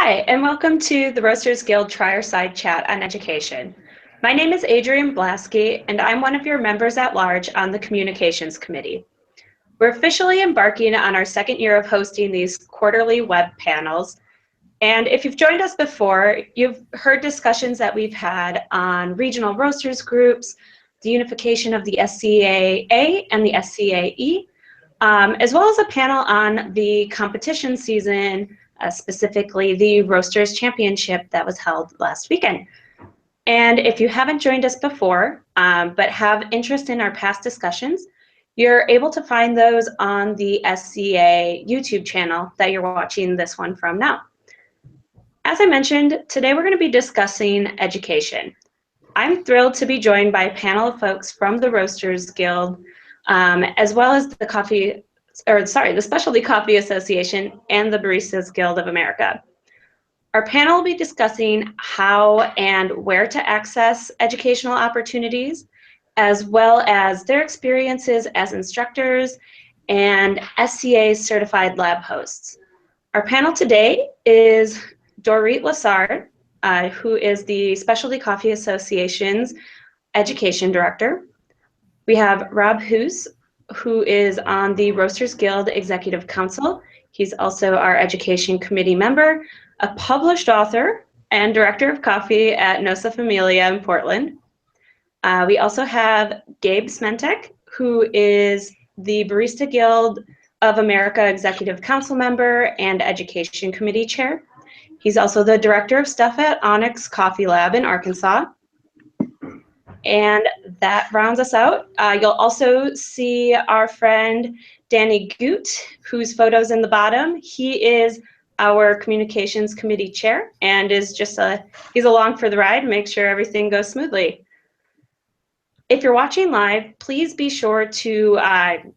Hi, and welcome to the Roasters Guild Trierside Chat on Education. My name is Adrienne Blasky, and I'm one of your members at large on the Communications Committee. We're officially embarking on our second year of hosting these quarterly web panels. And if you've joined us before, you've heard discussions that we've had on regional roasters groups, the unification of the SCA and the SCAE, as well as a panel on the competition season, specifically the Roasters Championship that was held last weekend. And if you haven't joined us before, but have interest in our past discussions, you're able to find those on the SCA YouTube channel that you're watching this one from now. As I mentioned, today we're going to be discussing education. I'm thrilled to be joined by a panel of folks from the Roasters Guild, as well as the Specialty Coffee Association and the Baristas Guild of America. Our panel will be discussing how and where to access educational opportunities, as well as their experiences as instructors and SCA certified lab hosts. Our panel today is Dorit Lessard, who is the Specialty Coffee Association's Education Director. We have Rob Hoos, who is on the Roasters Guild Executive Council. He's also our Education Committee member, a published author, and Director of Coffee at Nosa Familia in Portland. We also have Gabe Smentek, who is the Barista Guild of America Executive Council member and Education Committee Chair. He's also the Director of Stuff at Onyx Coffee Lab in Arkansas. And that rounds us out. You'll also see our friend Danny Goot, whose photo's in the bottom. He is our Communications Committee Chair and is just he's along for the ride, make sure everything goes smoothly. If you're watching live, please be sure to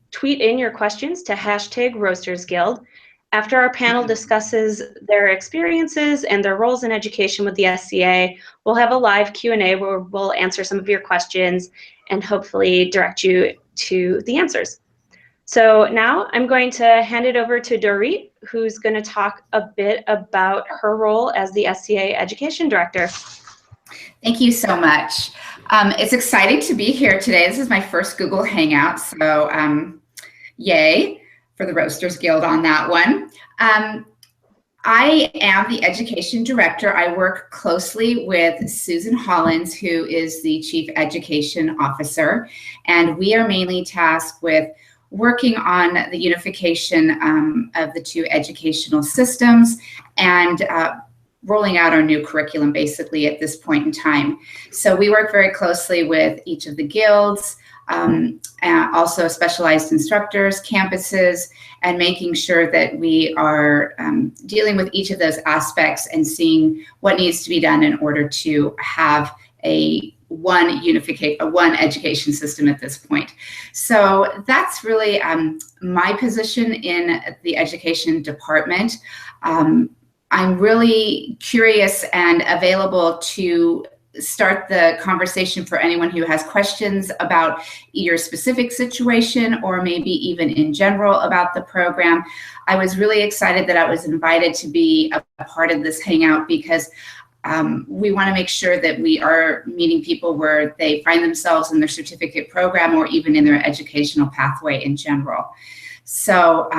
tweet in your questions to #RoastersGuild. After our panel discusses their experiences and their roles in education with the SCA, we'll have a live Q&A where we'll answer some of your questions and hopefully direct you to the answers. So now I'm going to hand it over to Dorit, who's going to talk a bit about her role as the SCA Education Director. Thank you so much. It's exciting to be here today. This is my first Google Hangout, so yay for the Roasters Guild on that one. I am the Education Director. I work closely with Susan Hollins, who is the Chief Education Officer, and we are mainly tasked with working on the unification of the two educational systems and rolling out our new curriculum basically at this point in time. So we work very closely with each of the guilds, also specialized instructors, campuses, and making sure that we are dealing with each of those aspects and seeing what needs to be done in order to have one education system at this point. So that's really my position in the education department. I'm really curious and available to start the conversation for anyone who has questions about your specific situation or maybe even in general about the program. I was really excited that I was invited to be a part of this hangout because we want to make sure that we are meeting people where they find themselves in their certificate program or even in their educational pathway in general. So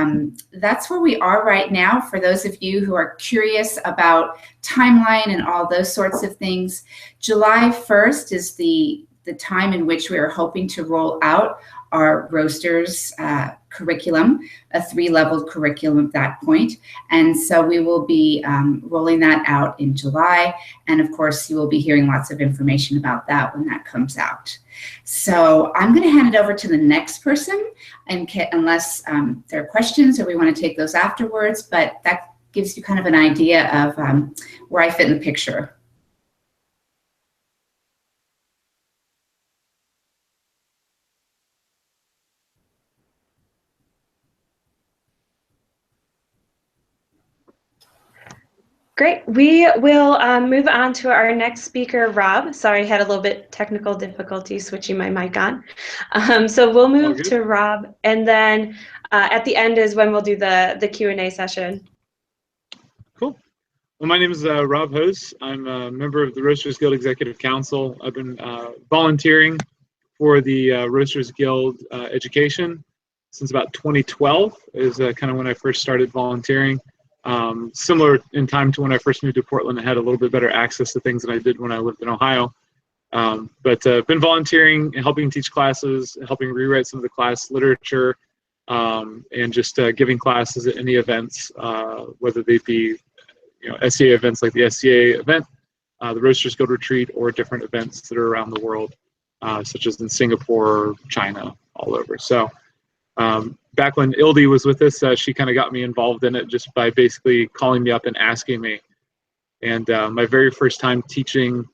that's where we are right now. For those of you who are curious about timeline and all those sorts of things, July 1st is the time in which we are hoping to roll out our Roasters curriculum, a 3-level curriculum at that point. And so we will be rolling that out in July. And of course, you will be hearing lots of information about that when that comes out. So I'm going to hand it over to the next person, unless there are questions or we want to take those afterwards, but that gives you kind of an idea of where I fit in the picture. Great. We will move on to our next speaker, Rob. Sorry, I had a little bit technical difficulty switching my mic on. So we'll move to Rob, and then at the end is when we'll do the Q&A session. Cool. Well, my name is Rob Hose. I'm a member of the Roasters Guild Executive Council. I've been volunteering for the Roasters Guild education since about 2012 is kind of when I first started volunteering. Similar in time to when I first moved to Portland, I had a little bit better access to things than I did when I lived in Ohio. But been volunteering, helping teach classes, helping rewrite some of the class literature, and just giving classes at any events, whether they be SCA events like the SCA event, the Roasters Guild Retreat, or different events that are around the world, such as in Singapore, China, all over. So back when Ildy was with us, she kind of got me involved in it just by basically calling me up and asking me. And my very first time teaching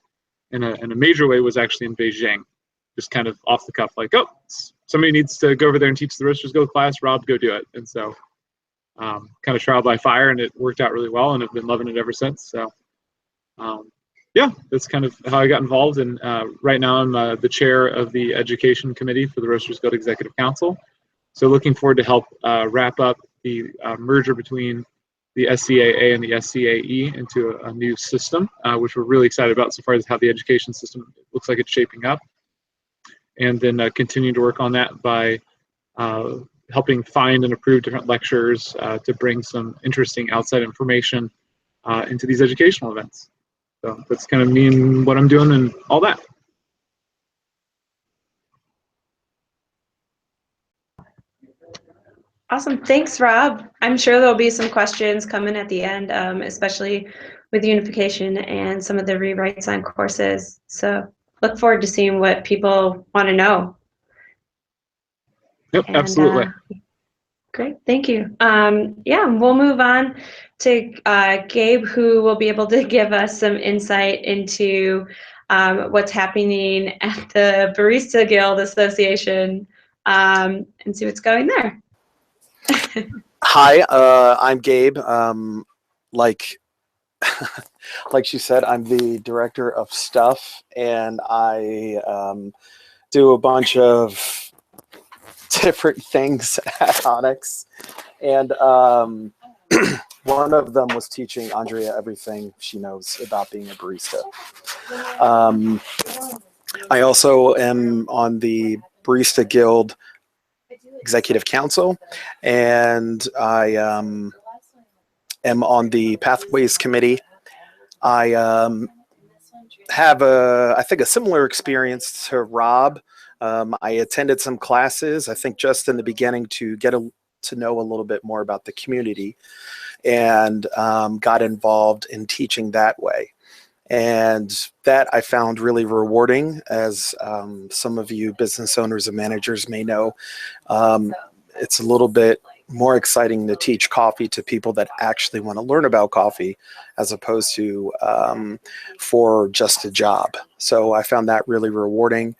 in a major way was actually in Beijing, just kind of off the cuff, like, oh, somebody needs to go over there and teach the Roasters Guild class, Rob, go do it. And so kind of trial by fire, and it worked out really well, and I've been loving it ever since. So yeah, that's kind of how I got involved. And right now I'm the chair of the education committee for the Roasters Guild Executive Council. So looking forward to help wrap up the merger between the SCAA and the SCAE into a new system, which we're really excited about so far as how the education system looks like it's shaping up. And then continue to work on that by helping find and approve different lecturers to bring some interesting outside information into these educational events. So that's kind of me and what I'm doing and all that. Awesome. Thanks, Rob. I'm sure there'll be some questions coming at the end, especially with unification and some of the rewrites on courses. So look forward to seeing what people want to know. Yep, absolutely. Great, thank you. Yeah, we'll move on to Gabe, who will be able to give us some insight into what's happening at the Barista Guild Association and see what's going there. Hi, I'm Gabe. Like she said, I'm the director of stuff, and I do a bunch of different things at Onyx. And one of them was teaching Andrea everything she knows about being a barista. I also am on the Barista Guild Executive Council, and I am on the Pathways Committee. I have I think a similar experience to Rob. I attended some classes, I think just in the beginning, to get to know a little bit more about the community, and got involved in teaching that way. And that I found really rewarding, as some of you business owners and managers may know. It's a little bit more exciting to teach coffee to people that actually want to learn about coffee, as opposed to for just a job. So I found that really rewarding.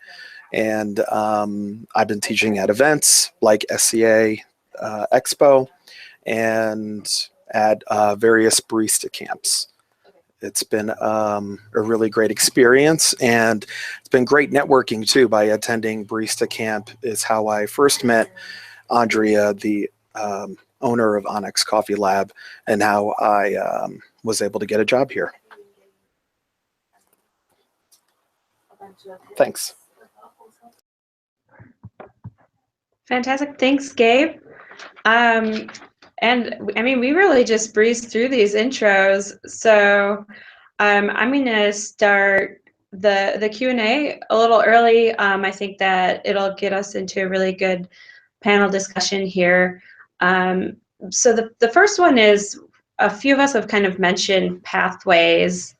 And I've been teaching at events like SCA Expo and at various barista camps. It's been a really great experience, and it's been great networking too. By attending Barista Camp is how I first met Andrea, the owner of Onyx Coffee Lab, and how I was able to get a job here. Thanks. Fantastic. Thanks, Gabe. And I mean, we really just breezed through these intros. So I'm going to start the Q&A a little early. I think that it'll get us into a really good panel discussion here. So the first one is, a few of us have kind of mentioned pathways.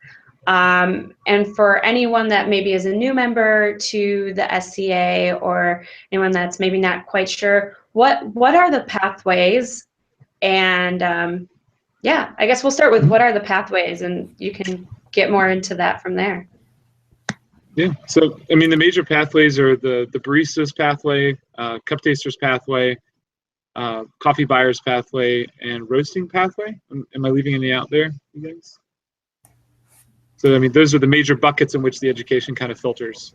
And for anyone that maybe is a new member to the SCA, or anyone that's maybe not quite sure, what are the pathways? And yeah, I guess we'll start with what are the pathways, and you can get more into that from there. Yeah, so I mean, the major pathways are the Barista's pathway, Cup Taster's pathway, Coffee Buyer's pathway, and Roasting pathway. Am I leaving any out there, you guys? So I mean, those are the major buckets in which the education kind of filters.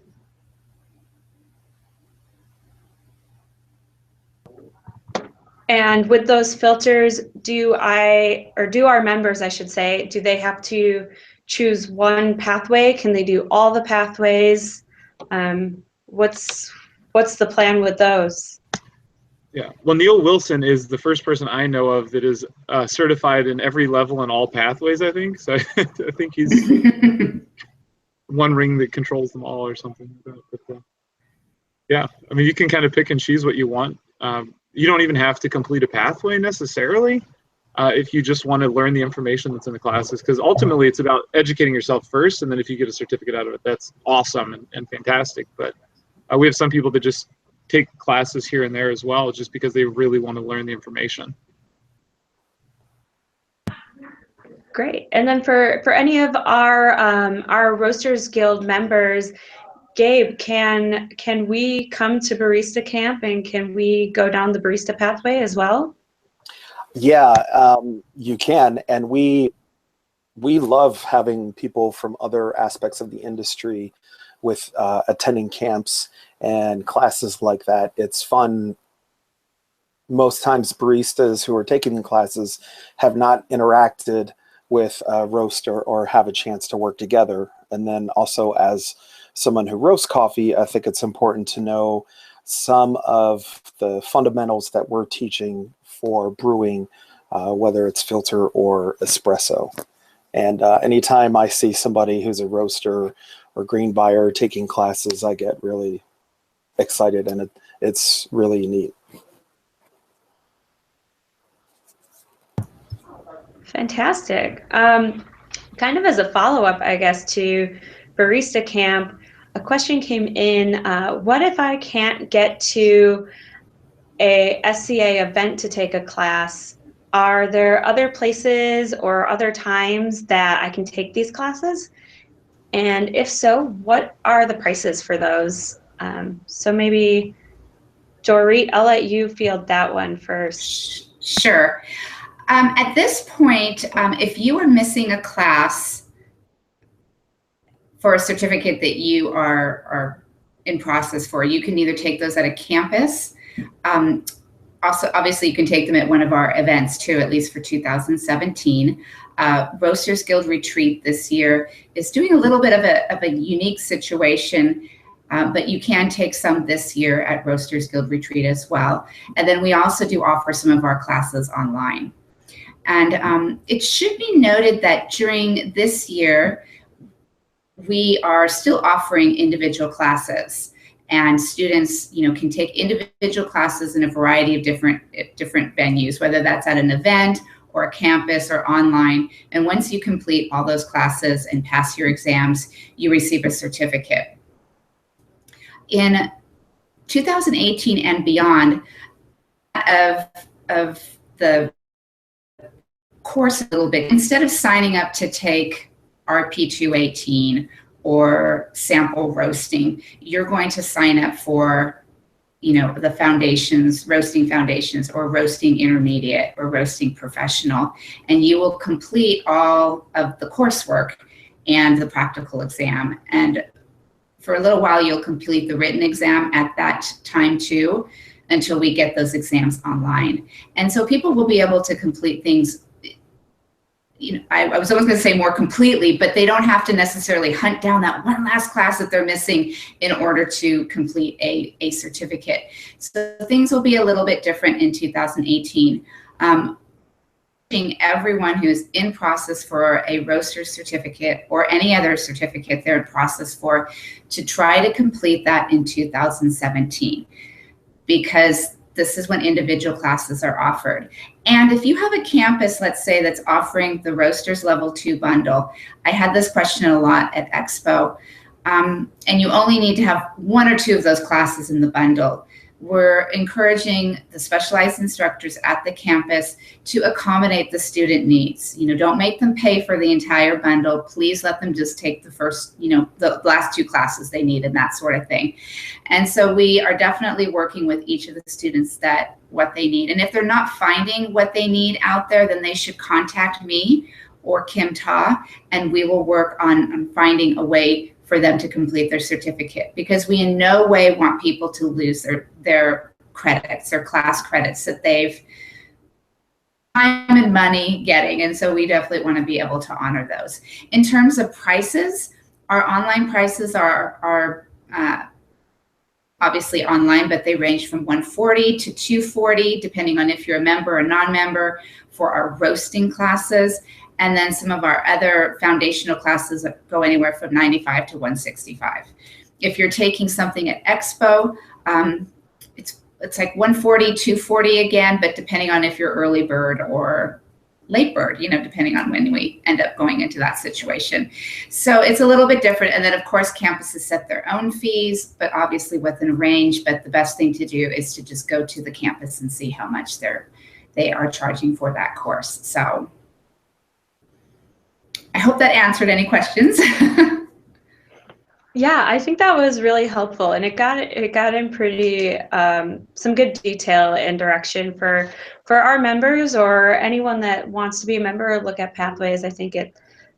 And with those filters, do our members, I should say, do they have to choose one pathway? Can they do all the pathways? What's the plan with those? Yeah, well, Neil Wilson is the first person I know of that is certified in every level and all pathways, I think. So I think he's one ring that controls them all or something like that. But, yeah, I mean, you can kind of pick and choose what you want. You don't even have to complete a pathway necessarily if you just want to learn the information that's in the classes, because ultimately it's about educating yourself first, and then if you get a certificate out of it, that's awesome and fantastic. But we have some people that just take classes here and there as well, just because they really want to learn the information. Great. And then for any of our Roasters Guild members, Gabe, can we come to Barista Camp, and can we go down the barista pathway as well? Yeah, you can, and we love having people from other aspects of the industry with attending camps and classes like that. It's fun. Most times baristas who are taking the classes have not interacted with a roaster or have a chance to work together. And then also, as someone who roasts coffee, I think it's important to know some of the fundamentals that we're teaching for brewing, whether it's filter or espresso. And anytime I see somebody who's a roaster or green buyer taking classes, I get really excited, and it's really neat. Fantastic. Kind of as a follow-up, I guess, to Barista Camp, a question came in, what if I can't get to a SCA event to take a class? Are there other places or other times that I can take these classes? And if so, what are the prices for those? So maybe, Dorit, I'll let you field that one first. Sure. At this point, if you are missing a class for a certificate that you are in process for, you can either take those at a campus. Also, obviously, you can take them at one of our events too, at least for 2017. Roasters Guild Retreat this year is doing a little bit of a unique situation, but you can take some this year at Roasters Guild Retreat as well. And then we also do offer some of our classes online. And it should be noted that during this year, we are still offering individual classes, and students, can take individual classes in a variety of different venues, whether that's at an event or a campus or online. And once you complete all those classes and pass your exams, you receive a certificate. In 2018 and beyond, of the course a little bit, instead of signing up to take RP 218 or sample roasting, you're going to sign up for, the foundations, roasting foundations, or roasting intermediate, or roasting professional, and you will complete all of the coursework and the practical exam. And for a little while, you'll complete the written exam at that time too, until we get those exams online. And so people will be able to complete things, I was almost going to say more completely, but they don't have to necessarily hunt down that one last class that they're missing in order to complete a certificate. So things will be a little bit different in 2018. Everyone who's in process for a roaster certificate or any other certificate they're in process for, to try to complete that in 2017, because this is when individual classes are offered. And if you have a campus, let's say, that's offering the Roasters Level 2 bundle, I had this question a lot at Expo, and you only need to have one or two of those classes in the bundle. We're encouraging the specialized instructors at the campus to accommodate the student needs. Don't make them pay for the entire bundle. Please let them just take the first, the last two classes they need and that sort of thing. And so we are definitely working with each of the students what they need. And if they're not finding what they need out there, then they should contact me or Kim Ta, and we will work on finding a way for them to complete their certificate, because we in no way want people to lose their credits or class credits that they've time and money getting. And so we definitely want to be able to honor those. In terms of prices, our online prices are obviously online, but they range from $140 to $240, depending on if you're a member or non-member, for our roasting classes. And then some of our other foundational classes go anywhere from $95 to $165. If you're taking something at Expo, it's like $140, $240 again, but depending on if you're early bird or late bird, you know, depending on when we end up going into that situation. So it's a little bit different. And then of course, campuses set their own fees, but obviously within a range. But the best thing to do is to just go to the campus and see how much they are charging for that course. So I hope that answered any questions. Yeah, I think that was really helpful, and it got in pretty some good detail and direction for our members or anyone that wants to be a member or look at pathways. I think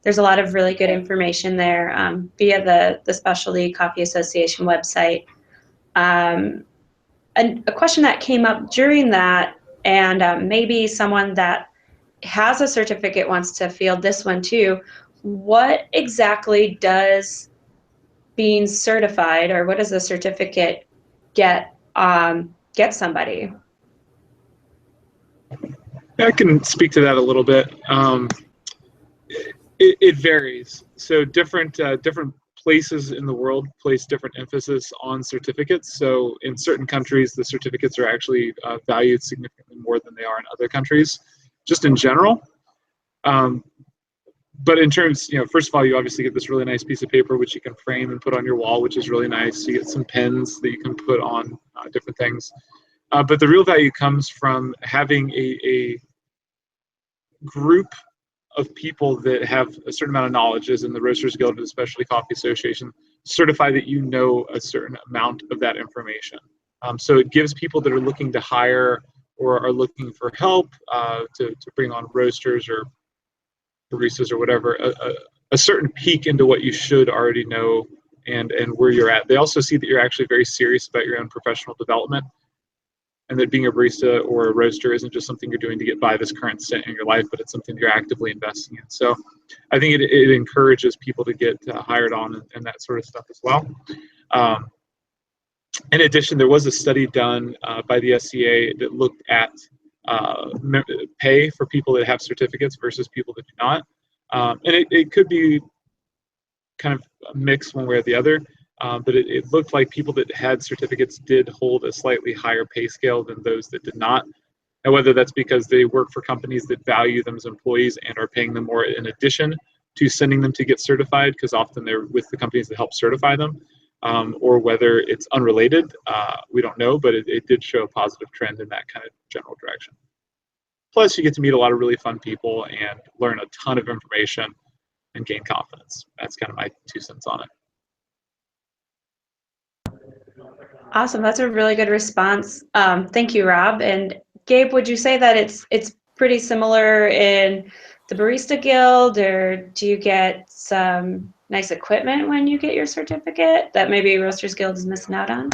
there's a lot of really good information there via the Specialty Coffee Association website. And a question that came up during that, and maybe someone that has a certificate wants to field this one too. What exactly does being certified, or what does the certificate get somebody? I can speak to that a little bit. It varies. So different places in the world place different emphasis on certificates. So in certain countries, the certificates are actually valued significantly more than they are in other countries, just in general. But in terms, first of all, you obviously get this really nice piece of paper which you can frame and put on your wall, which is really nice. You get some pens that you can put on different things. But the real value comes from having a group of people that have a certain amount of knowledge, as in the Roasters Guild or the Specialty Coffee Association, certify that you know a certain amount of that information. So it gives people that are looking to hire or are looking for help to bring on roasters or baristas or whatever, a certain peek into what you should already know and where you're at. They also see that you're actually very serious about your own professional development, and that being a barista or a roaster isn't just something you're doing to get by this current stint in your life, but it's something you're actively investing in. So I think it encourages people to get hired on and that sort of stuff as well. In addition, there was a study done by the SCA that looked at pay for people that have certificates versus people that do not. And it could be kind of a mix one way or the other, but it looked like people that had certificates did hold a slightly higher pay scale than those that did not. And whether that's because they work for companies that value them as employees and are paying them more in addition to sending them to get certified, because often they're with the companies that help certify them, or whether it's unrelated, we don't know, but it did show a positive trend in that kind of general direction. Plus, you get to meet a lot of really fun people and learn a ton of information and gain confidence. That's kind of my 2 cents on it. Awesome, that's a really good response. Thank you, Rob. And Gabe, would you say that it's pretty similar in the Barista Guild, or do you get some nice equipment when you get your certificate that maybe Roasters Guild is missing out on?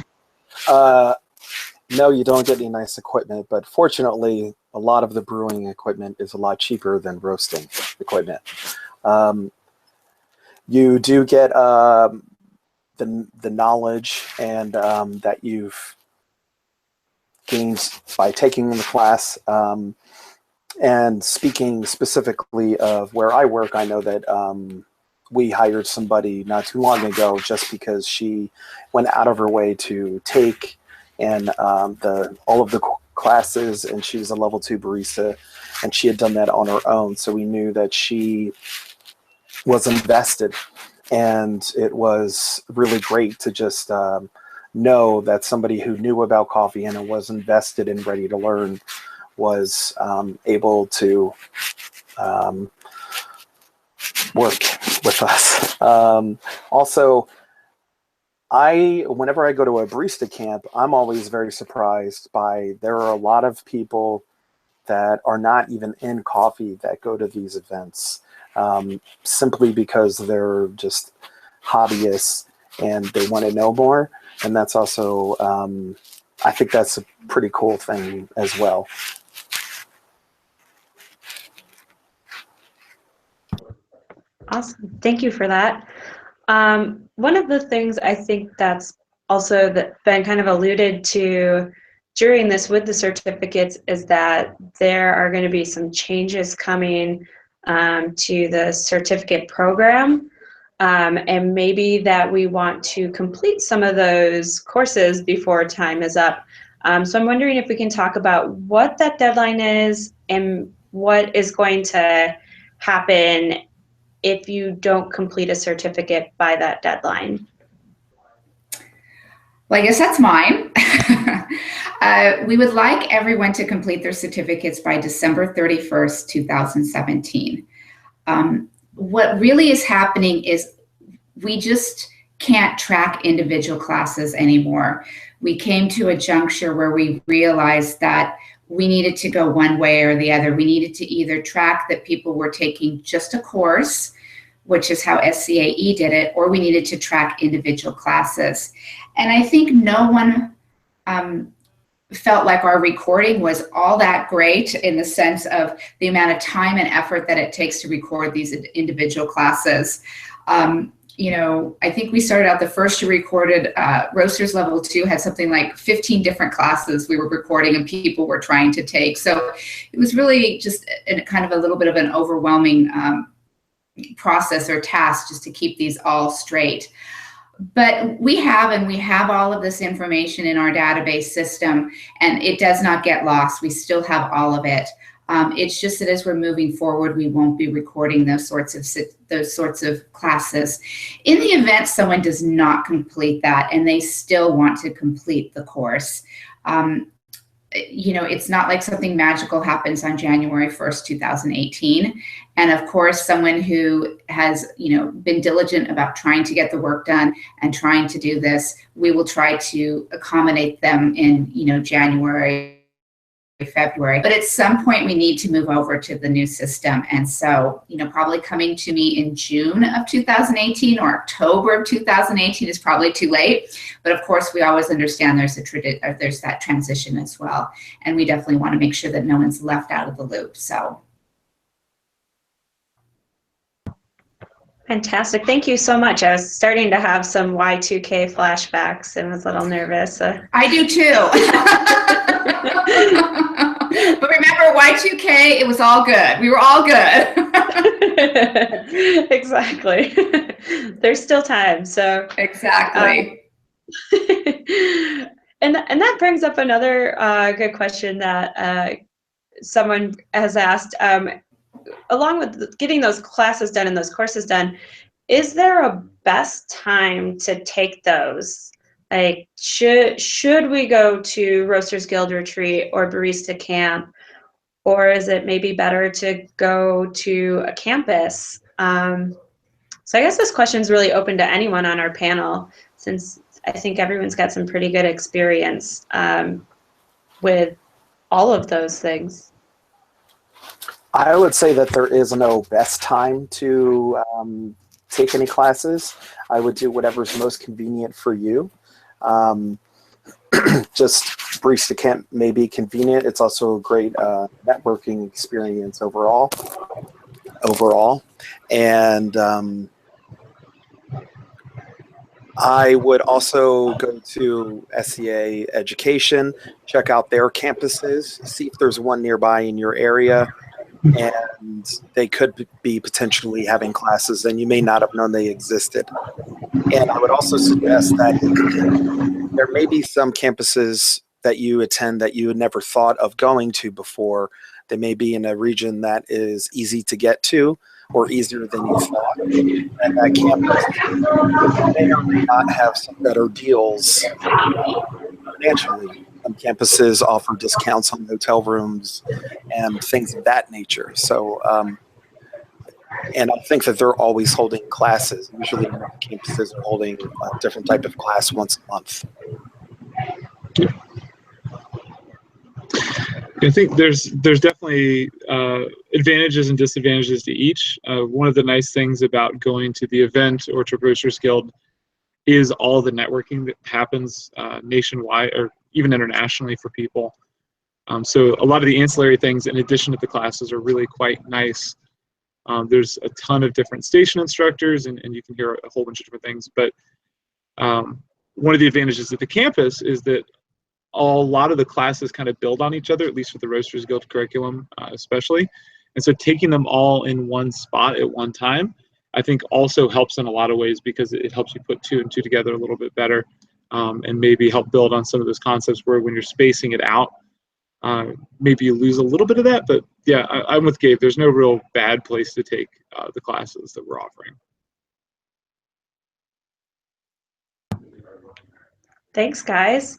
No, you don't get any nice equipment, but fortunately, a lot of the brewing equipment is a lot cheaper than roasting equipment. You do get the knowledge and that you've gained by taking the class. And speaking specifically of where I work, I know that we hired somebody not too long ago just because she went out of her way to take and all of the classes, and she's a level 2 barista, and she had done that on her own. So we knew that she was invested, and it was really great to just know that somebody who knew about coffee and was invested and ready to learn was able to work with us. Also, whenever I go to a barista camp, I'm always very surprised by, there are a lot of people that are not even in coffee that go to these events, simply because they're just hobbyists and they want to know more. And that's also I think that's a pretty cool thing as well. Awesome. Thank you for that. One of the things I think that's also been kind of alluded to during this with the certificates is that there are going to be some changes coming to the certificate program, and maybe that we want to complete some of those courses before time is up. So I'm wondering if we can talk about what that deadline is and what is going to happen if you don't complete a certificate by that deadline. Well, I guess that's mine. We would like everyone to complete their certificates by December 31st, 2017. What really is happening is we just can't track individual classes anymore. We came to a juncture where we realized that we needed to go one way or the other. We needed to either track that people were taking just a course, which is how SCAE did it, or we needed to track individual classes. And I think no one felt like our recording was all that great in the sense of the amount of time and effort that it takes to record these individual classes. You know, I think we started out the first year recorded, Roasters Level 2 had something like 15 different classes we were recording and people were trying to take. So it was really just kind of a little bit of an overwhelming process or task just to keep these all straight. But we have all of this information in our database system, and it does not get lost. We still have all of it. It's just that as we're moving forward, we won't be recording those sorts of classes. In the event someone does not complete that and they still want to complete the course, you know, it's not like something magical happens on January 1st, 2018. And of course, someone who has, you know, been diligent about trying to get the work done and trying to do this, we will try to accommodate them in, you know, January, February. But at some point, we need to move over to the new system. And so, you know, probably coming to me in June of 2018 or October of 2018 is probably too late. But of course, we always understand there's that transition as well. And we definitely want to make sure that no one's left out of the loop. So. Fantastic. Thank you so much. I was starting to have some Y2K flashbacks and was a little nervous. I do too. But remember, Y2K, it was all good. We were all good. Exactly. There's still time. So exactly. And that brings up another good question that someone has asked. Along with getting those classes done and those courses done, is there a best time to take those? Like, should we go to Roasters Guild Retreat or Barista Camp, or is it maybe better to go to a campus? So I guess this question is really open to anyone on our panel, since I think everyone's got some pretty good experience with all of those things. I would say that there is no best time to take any classes. I would do whatever's most convenient for you. Just Barista Camp may be convenient. It's also a great networking experience overall. And I would also go to SCA Education, check out their campuses, see if there's one nearby in your area. And they could be potentially having classes and you may not have known they existed. And I would also suggest that there may be some campuses that you attend that you had never thought of going to before. They may be in a region that is easy to get to or easier than you thought. And that campus may or may not have some better deals financially. Some campuses offer discounts on hotel rooms and things of that nature. So, and I think that they're always holding classes. Usually campuses are holding a different type of class once a month. I think there's definitely advantages and disadvantages to each. One of the nice things about going to the event or to Roasters Guild is all the networking that happens nationwide, or even internationally for people. So a lot of the ancillary things in addition to the classes are really quite nice. There's a ton of different station instructors, and you can hear a whole bunch of different things. But one of the advantages of the campus is that a lot of the classes kind of build on each other, at least with the Roasters Guild curriculum especially. And so taking them all in one spot at one time, I think also helps in a lot of ways, because it helps you put 2 and 2 together a little bit better, and maybe help build on some of those concepts where when you're spacing it out, maybe you lose a little bit of that. But yeah, I'm with Gabe. There's no real bad place to take the classes that we're offering. Thanks, guys.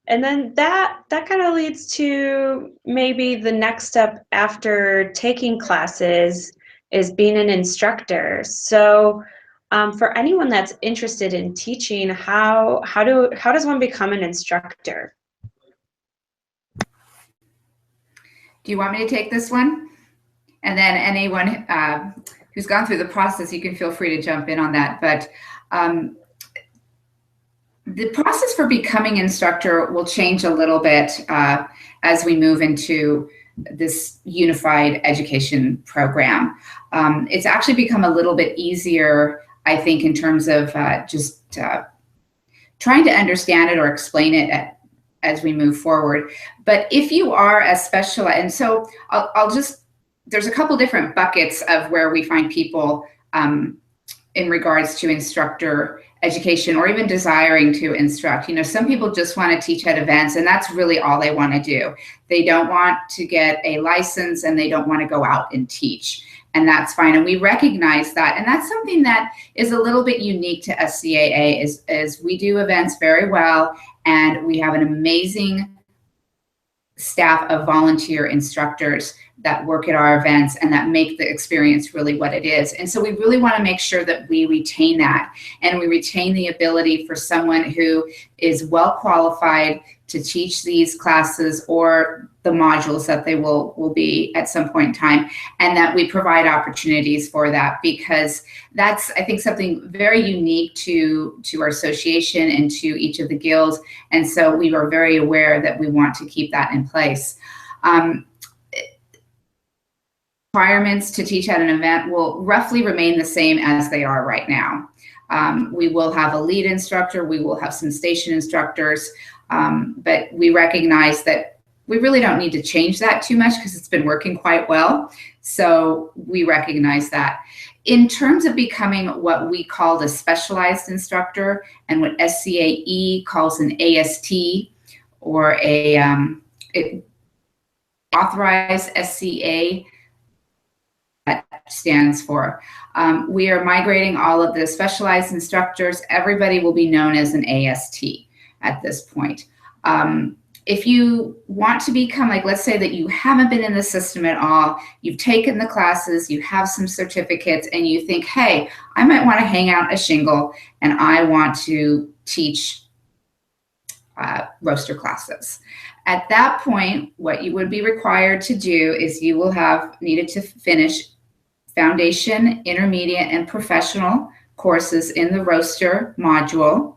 And then that kind of leads to maybe the next step after taking classes is being an instructor. So for anyone that's interested in teaching, how does one become an instructor? Do you want me to take this one? And then anyone who's gone through the process, you can feel free to jump in on that. But the process for becoming instructor will change a little bit as we move into this unified education program. It's actually become a little bit easier, I think, in terms of just trying to understand it or explain it as we move forward. But if you are a specialist, and so I'll just, there's a couple different buckets of where we find people in regards to instructor education or even desiring to instruct. You know, some people just want to teach at events, and that's really all they want to do. They don't want to get a license and they don't want to go out and teach, and that's fine. And we recognize that. And that's something that is a little bit unique to SCAA is we do events very well, and we have an amazing staff of volunteer instructors that work at our events and that make the experience really what it is. And so we really want to make sure that we retain that, and we retain the ability for someone who is well qualified to teach these classes or the modules that they will be at some point in time, and that we provide opportunities for that, because that's, I think, something very unique to our association and to each of the guilds. And so we are very aware that we want to keep that in place. Requirements to teach at an event will roughly remain the same as they are right now. We will have a lead instructor, we will have some station instructors, but we recognize that we really don't need to change that too much because it's been working quite well. So we recognize that. In terms of becoming what we call a specialized instructor and what SCAE calls an AST or a authorized SCA, that stands for. We are migrating all of the specialized instructors. Everybody will be known as an AST at this point. If you want to become, like, let's say that you haven't been in the system at all, you've taken the classes, you have some certificates, and you think, hey, I might want to hang out a shingle and I want to teach roaster classes. At that point, what you would be required to do is you will have needed to finish foundation, intermediate, and professional courses in the roaster module.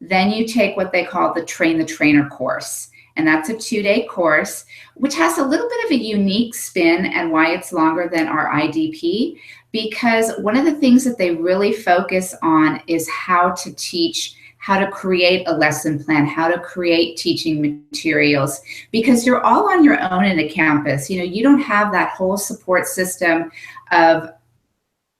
Then you take what they call the Train the Trainer course. And that's a 2-day course, which has a little bit of a unique spin and why it's longer than our IDP, because one of the things that they really focus on is how to teach, how to create a lesson plan, how to create teaching materials, because you're all on your own in a campus. You know, you don't have that whole support system of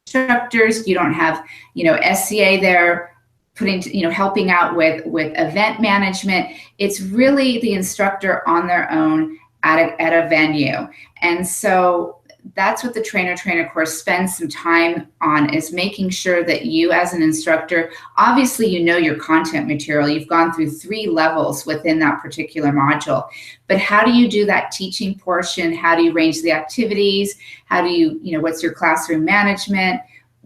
instructors. You don't have, you know, SCA there putting, you know, helping out with event management. It's really the instructor on their own at a venue. And so that's what the trainer course spends some time on, is making sure that you as an instructor, obviously you know your content material, you've gone through 3 levels within that particular module, but how do you do that teaching portion? How do you arrange the activities? How do you, you know, what's your classroom management?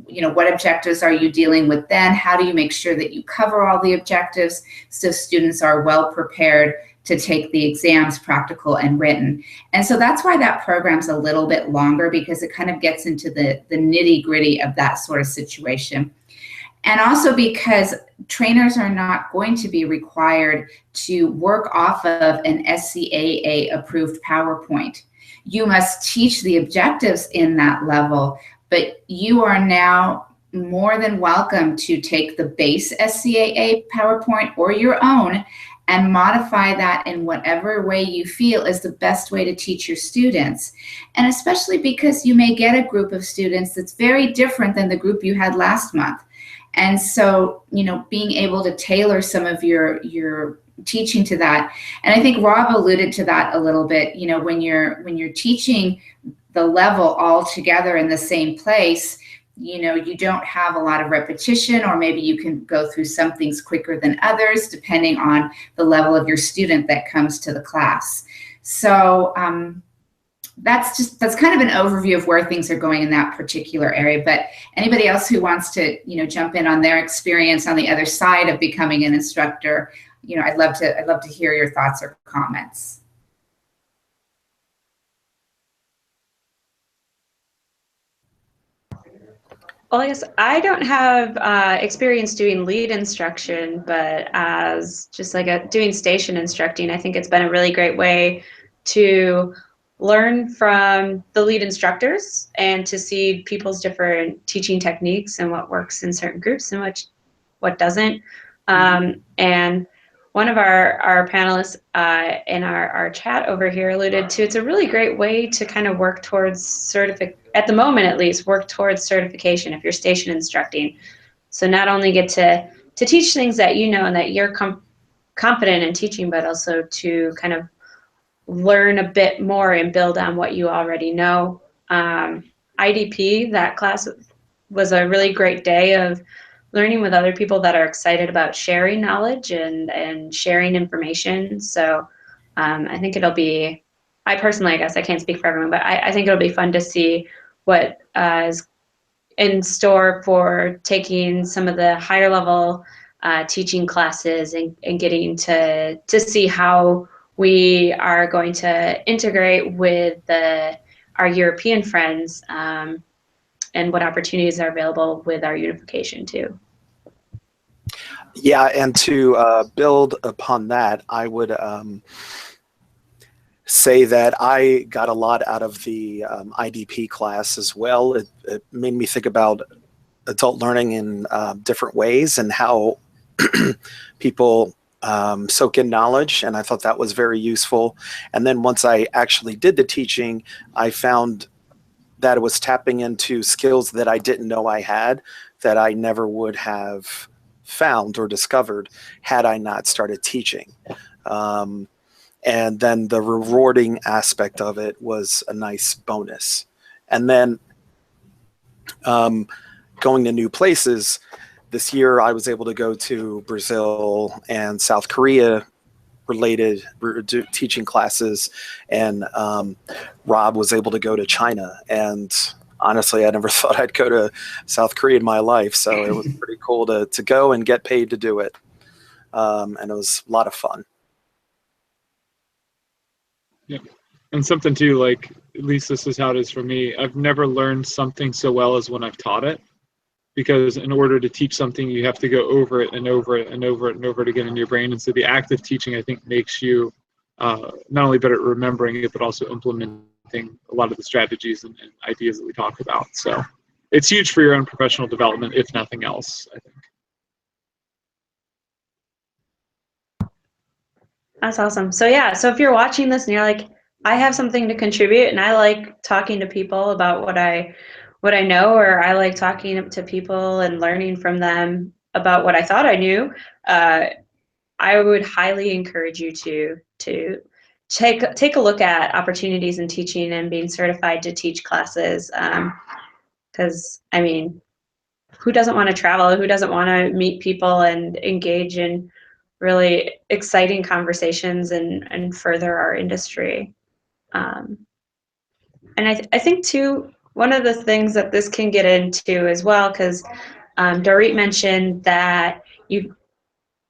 You know, what objectives are you dealing with then? How do you make sure that you cover all the objectives so students are well prepared to take the exams, practical and written? And so that's why that program's a little bit longer, because it kind of gets into the nitty gritty of that sort of situation. And also because trainers are not going to be required to work off of an SCAA approved PowerPoint. You must teach the objectives in that level, but you are now more than welcome to take the base SCAA PowerPoint or your own and modify that in whatever way you feel is the best way to teach your students. And especially because you may get a group of students that's very different than the group you had last month. And so, you know, being able to tailor some of your teaching to that. And I think Rob alluded to that a little bit, you know, when you're teaching the level all together in the same place, you know, you don't have a lot of repetition, or maybe you can go through some things quicker than others, depending on the level of your student that comes to the class. So that's kind of an overview of where things are going in that particular area. But anybody else who wants to, you know, jump in on their experience on the other side of becoming an instructor, you know, I'd love to hear your thoughts or comments. Well, I guess I don't have experience doing lead instruction, but as just like doing station instructing, I think it's been a really great way to learn from the lead instructors and to see people's different teaching techniques and what works in certain groups and what doesn't. And one of our panelists in our chat over here alluded to, it's a really great way to kind of work towards at the moment at least, work towards certification if you're station instructing. So not only get to teach things that you know and that you're confident in teaching, but also to kind of learn a bit more and build on what you already know. IDP, that class was a really great day of learning with other people that are excited about sharing knowledge and sharing information. So I think it'll be, I personally, I guess I can't speak for everyone, but I think it'll be fun to see what is in store for taking some of the higher level teaching classes and getting to see how we are going to integrate with our European friends and what opportunities are available with our unification too. Yeah, and to build upon that, I would say that I got a lot out of the IDP class as well. It made me think about adult learning in different ways and how people soak in knowledge, and I thought that was very useful. And then once I actually did the teaching, I found that it was tapping into skills that I didn't know I had, that I never would have found or discovered had I not started teaching. And then the rewarding aspect of it was a nice bonus. And then going to new places, this year I was able to go to Brazil and South Korea related teaching classes, and Rob was able to go to China. And honestly, I never thought I'd go to South Korea in my life, so it was pretty cool to go and get paid to do it. And it was a lot of fun. Yeah, and something too, like, at least this is how it is for me. I've never learned something so well as when I've taught it, because in order to teach something, you have to go over it and over it and over it and over it again in your brain. And so the act of teaching, I think, makes you not only better at remembering it, but also implementing a lot of the strategies and ideas that we talk about. So it's huge for your own professional development, if nothing else, I think. That's awesome. So yeah, so if you're watching this and you're like, I have something to contribute and I like talking to people about what I know, or I like talking to people and learning from them about what I thought I knew, I would highly encourage you to take a look at opportunities in teaching and being certified to teach classes. Because I mean, who doesn't want to travel? Who doesn't want to meet people and engage in really exciting conversations and further our industry? And I think too, one of the things that this can get into as well, because Dorit mentioned that you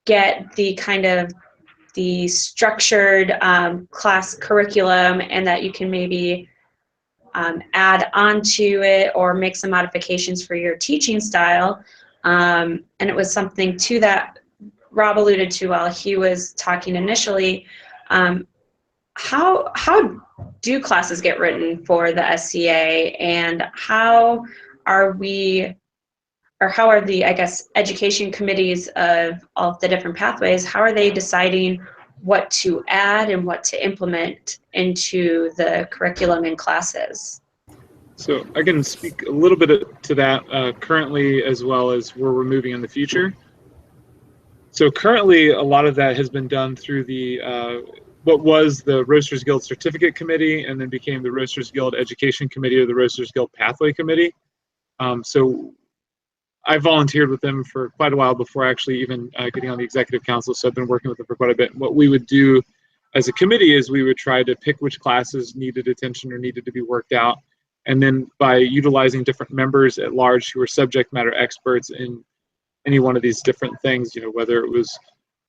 get the kind of the structured class curriculum, and that you can maybe add onto it or make some modifications for your teaching style. And it was something too that Rob alluded to while he was talking initially. How do classes get written for the SCA, and how are the, I guess, education committees of all of the different pathways, how are they deciding what to add and what to implement into the curriculum and classes? So I can speak a little bit to that currently, as well as where we're moving in the future. So currently, a lot of that has been done through the what was the Roasters Guild Certificate Committee, and then became the Roasters Guild Education Committee, or the Roasters Guild Pathway Committee. So I volunteered with them for quite a while before actually even getting on the executive council, so I've been working with them for quite a bit. And what we would do as a committee is we would try to pick which classes needed attention or needed to be worked out, and then by utilizing different members at large who are subject matter experts in any one of these different things, whether it was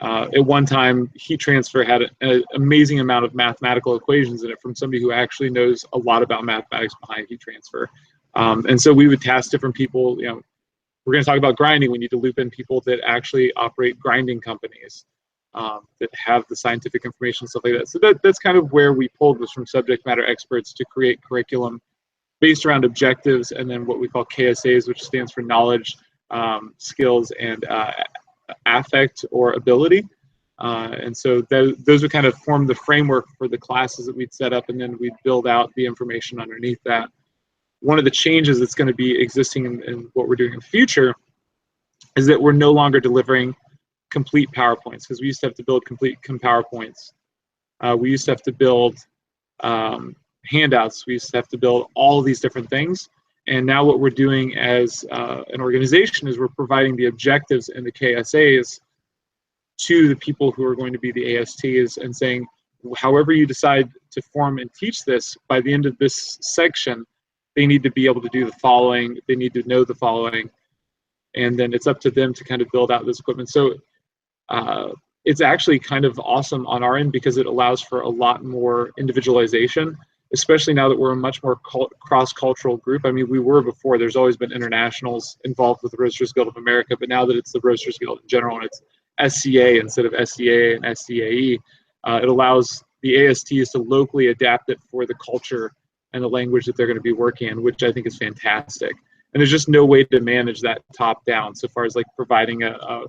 at one time heat transfer had an amazing amount of mathematical equations in it from somebody who actually knows a lot about mathematics behind heat transfer. And so we would task different people, we're going to talk about grinding, we need to loop in people that actually operate grinding companies that have the scientific information, stuff like that. So that's kind of where we pulled this from subject matter experts to create curriculum based around objectives, and then what we call KSAs, which stands for knowledge, skills, and affect or ability. And so those would kind of form the framework for the classes that we'd set up, and then we'd build out the information underneath that. One of the changes that's going to be existing in what we're doing in the future is that we're no longer delivering complete PowerPoints, because we used to have to build complete PowerPoints. We used to have to build handouts. We used to have to build all of these different things. And now what we're doing as an organization is we're providing the objectives and the KSAs to the people who are going to be the ASTs, and saying, however you decide to form and teach this, by the end of this section, they need to be able to do the following, they need to know the following, and then it's up to them to kind of build out this equipment. So it's actually kind of awesome on our end, because it allows for a lot more individualization, especially now that we're a much more cross-cultural group. I mean, we were before, there's always been internationals involved with the Roasters Guild of America, but now that it's the Roasters Guild in general, and it's SCA instead of SCA and SCAE, it allows the ASTs to locally adapt it for the culture and the language that they're going to be working in, which I think is fantastic. And there's just no way to manage that top down, so far as like providing a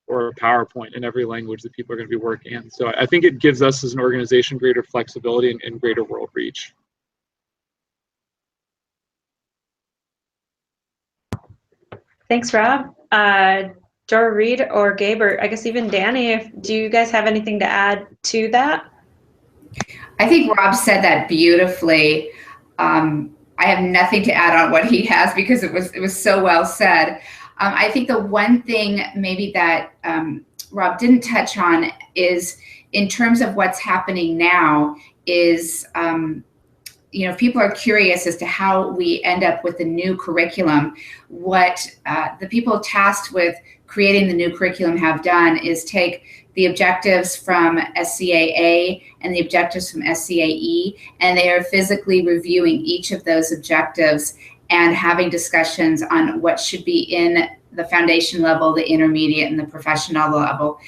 PowerPoint in every language that people are going to be working in. So I think it gives us as an organization greater flexibility and greater world reach. Thanks, Rob. Dorit or Gabe, or I guess even Danny, do you guys have anything to add to that? I think Rob said that beautifully. I have nothing to add on what he has, because it was so well said. I think the one thing maybe that Rob didn't touch on is, in terms of what's happening now, is if people are curious as to how we end up with the new curriculum, what the people tasked with creating the new curriculum have done is take the objectives from SCAA and the objectives from SCAE, and they are physically reviewing each of those objectives and having discussions on what should be in the foundation level, the intermediate, and the professional level.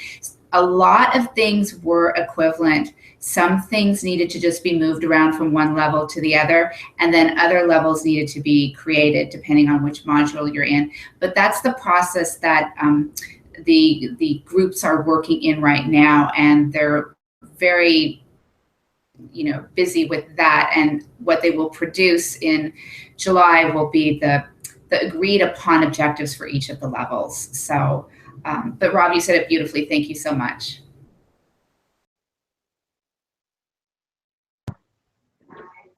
A lot of things were equivalent. Some things needed to just be moved around from one level to the other, and then other levels needed to be created depending on which module you're in. But that's the process that the groups are working in right now, and they're very busy with that. And what they will produce in July will be the agreed upon objectives for each of the levels. So, but Rob, you said it beautifully. Thank you so much.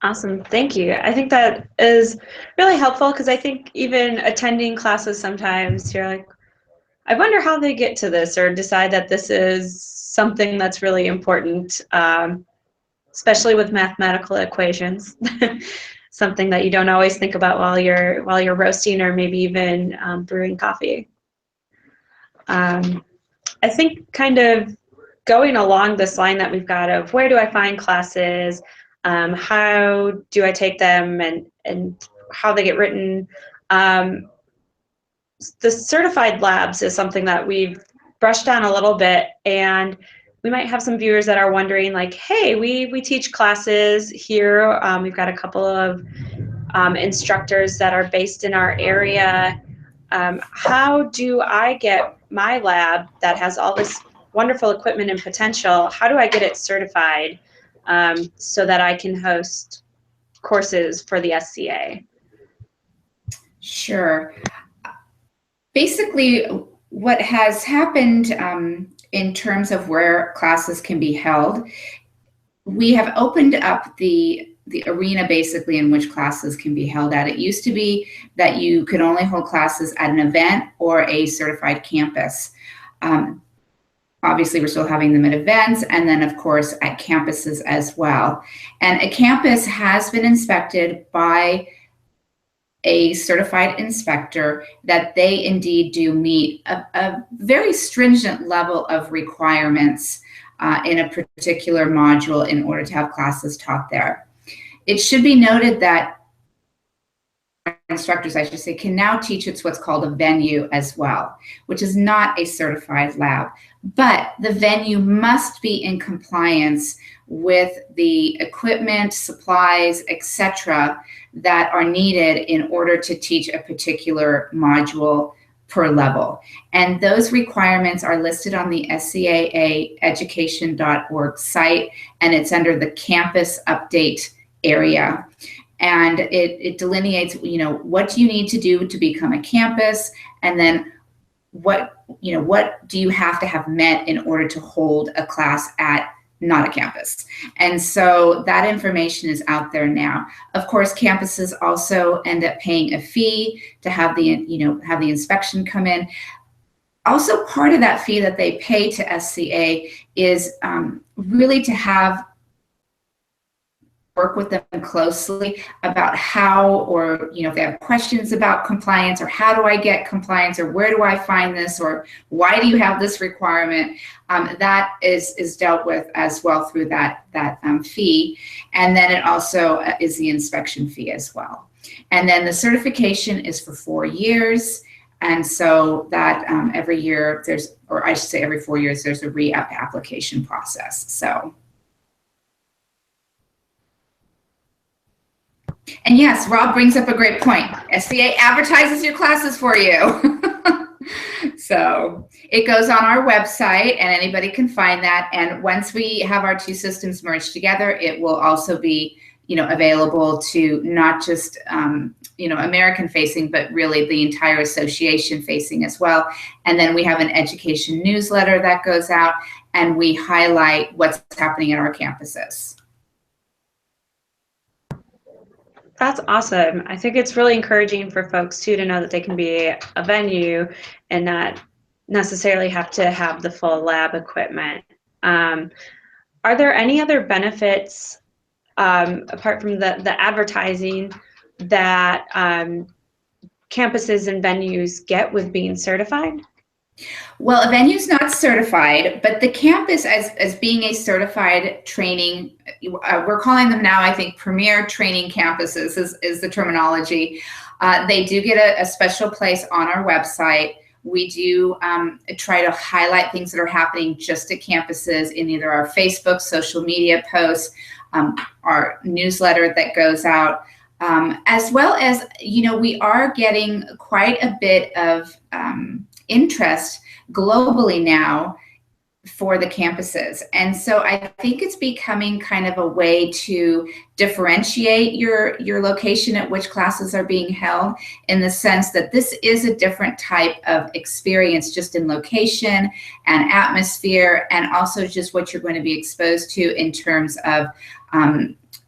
Awesome, thank you. I think that is really helpful, because I think even attending classes, sometimes you're like, I wonder how they get to this, or decide that this is something that's really important, especially with mathematical equations. Something that you don't always think about while you're roasting, or maybe even brewing coffee. I think kind of going along this line that we've got of where do I find classes, how do I take them, and how they get written. the certified labs is something that we've brushed on a little bit, and we might have some viewers that are wondering, like, hey, we teach classes here. We've got a couple of instructors that are based in our area. How do I get my lab that has all this wonderful equipment and potential, how do I get it certified so that I can host courses for the SCA? Sure. Basically, what has happened in terms of where classes can be held, we have opened up the arena basically in which classes can be held at. It used to be that you could only hold classes at an event or a certified campus. Obviously, we're still having them at events, and then of course at campuses as well. And a campus has been inspected by a certified inspector that they indeed do meet a very stringent level of requirements in a particular module in order to have classes taught there. It should be noted that instructors, I should say, can now teach at what's called a venue as well, which is not a certified lab. But the venue must be in compliance with the equipment, supplies, etc., that are needed in order to teach a particular module per level. And those requirements are listed on the scaaeducation.org site, and it's under the campus update area. And it delineates, what do you need to do to become a campus, and then what do you have to have met in order to hold a class at not a campus. And so that information is out there now. Of course, campuses also end up paying a fee to have the inspection come in. Also, part of that fee that they pay to SCA is really to work with them closely about how, or if they have questions about compliance, or how do I get compliance, or where do I find this, or why do you have this requirement, that is dealt with as well through that fee. And then it also is the inspection fee as well. And then the certification is for 4 years. And so that every year every 4 years, there's a re-application process. So. And yes, Rob brings up a great point. SCA advertises your classes for you. So it goes on our website, and anybody can find that. And once we have our two systems merged together, it will also be, available to not just, American facing, but really the entire association facing as well. And then we have an education newsletter that goes out, and we highlight what's happening at our campuses. That's awesome. I think it's really encouraging for folks too to know that they can be a venue and not necessarily have to have the full lab equipment. Are there any other benefits apart from the advertising that campuses and venues get with being certified? Well, a venue's not certified, but the campus as being a certified training, we're calling them now, I think, premier training campuses is the terminology. They do get a special place on our website. We do try to highlight things that are happening just at campuses in either our Facebook, social media posts, our newsletter that goes out, as well as, we are getting quite a bit of interest globally now for the campuses. And so I think it's becoming kind of a way to differentiate your location at which classes are being held, in the sense that this is a different type of experience just in location and atmosphere, and also just what you're going to be exposed to in terms of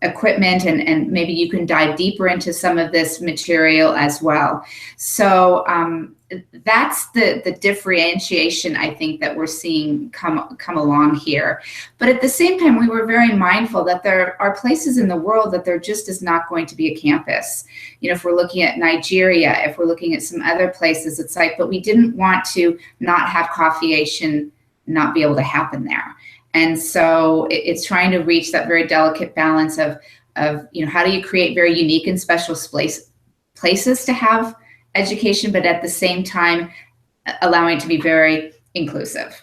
equipment, and maybe you can dive deeper into some of this material as well. So that's the differentiation, I think, that we're seeing come along here. But at the same time, we were very mindful that there are places in the world that there just is not going to be a campus. If we're looking at Nigeria, if we're looking at some other places, it's like, but we didn't want to not have coffeeation not be able to happen there. And so it's trying to reach that very delicate balance of how do you create very unique and special places to have education, but at the same time, allowing it to be very inclusive.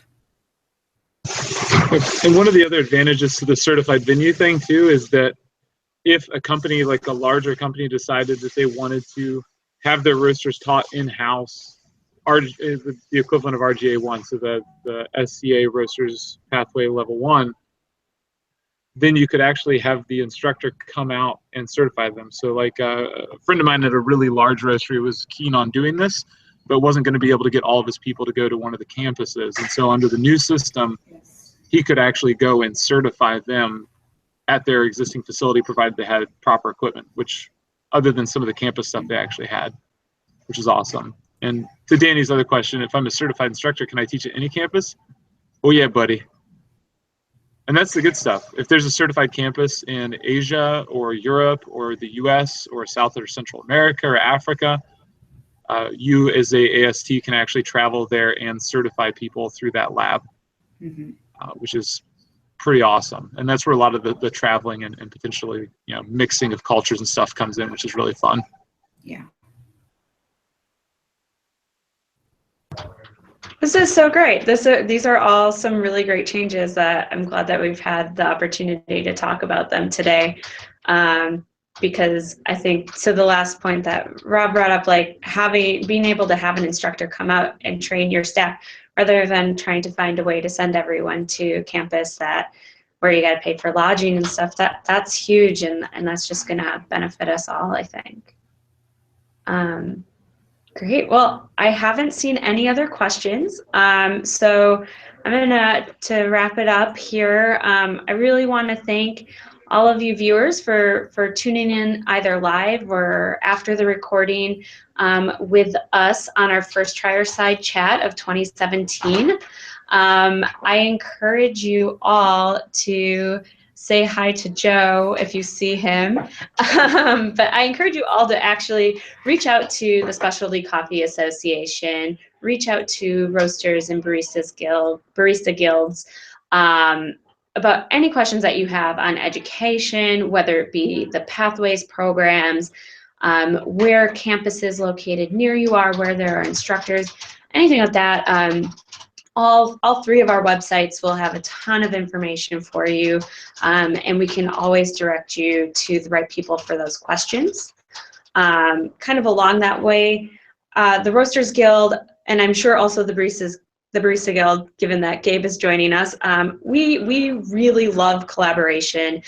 And one of the other advantages to the certified venue thing too is that if a company, like a larger company, decided that they wanted to have their roasters taught in-house, the equivalent of RGA 1, so the SCA Roasters Pathway Level 1, then you could actually have the instructor come out and certify them. So like a friend of mine at a really large roastery was keen on doing this, but wasn't going to be able to get all of his people to go to one of the campuses. And so under the new system, he could actually go and certify them at their existing facility, provided they had proper equipment, which other than some of the campus stuff they actually had, which is awesome. And to Danny's other question, if I'm a certified instructor, can I teach at any campus? Oh yeah, buddy. And that's the good stuff. If there's a certified campus in Asia or Europe or the US or South or Central America or Africa, you as a AST can actually travel there and certify people through that lab, which is pretty awesome. And that's where a lot of the traveling and potentially, you know, mixing of cultures and stuff comes in, which is really fun. Yeah. This is so great. These are all some really great changes that I'm glad that we've had the opportunity to talk about them today. Because I think, so the last point that Rob brought up, like being able to have an instructor come out and train your staff rather than trying to find a way to send everyone to campus where you got to pay for lodging and stuff, that's huge, and that's just going to benefit us all, I think. Great. Well, I haven't seen any other questions. So I'm to wrap it up here. I really want to thank all of you viewers for tuning in either live or after the recording with us on our first Trierside chat of 2017. I encourage you all to say hi to Joe if you see him. But I encourage you all to actually reach out to the Specialty Coffee Association, reach out to Roasters and Barista Guilds about any questions that you have on education, whether it be the Pathways programs, where campus is located near you are, where there are instructors, anything like that. All three of our websites will have a ton of information for you, and we can always direct you to the right people for those questions. Kind of along that way, the Roasters Guild, and I'm sure also the Barista Guild, given that Gabe is joining us, we really love collaboration.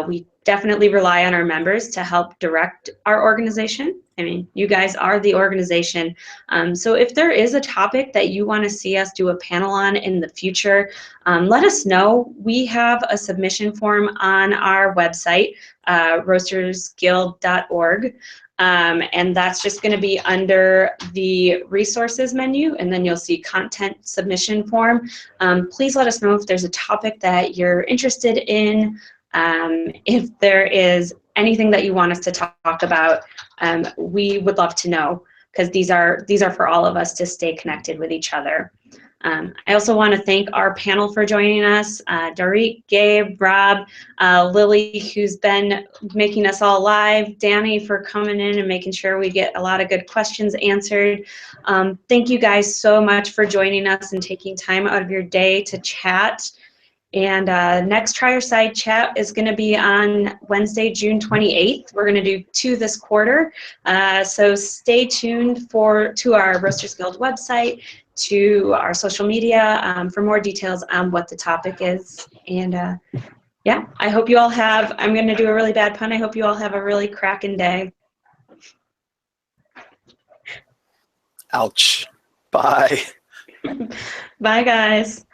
We definitely rely on our members to help direct our organization. I mean, you guys are the organization. So if there is a topic that you want to see us do a panel on in the future, let us know. We have a submission form on our website, roastersguild.org. And that's just going to be under the resources menu, and then you'll see content submission form. Please let us know if there's a topic that you're interested in. If there is anything that you want us to talk about, we would love to know, because these are for all of us to stay connected with each other. I also want to thank our panel for joining us, Dorit, Gabe, Rob, Lily, who's been making us all live, Danny for coming in and making sure we get a lot of good questions answered. Thank you guys so much for joining us and taking time out of your day to chat. And next Trierside chat is going to be on Wednesday, June 28th. We're going to do 2 this quarter. So stay tuned to our Roasters Guild website, to our social media for more details on what the topic is. And yeah, I hope you all have, I'm going to do a really bad pun, I hope you all have a really cracking day. Ouch. Bye. Bye, guys.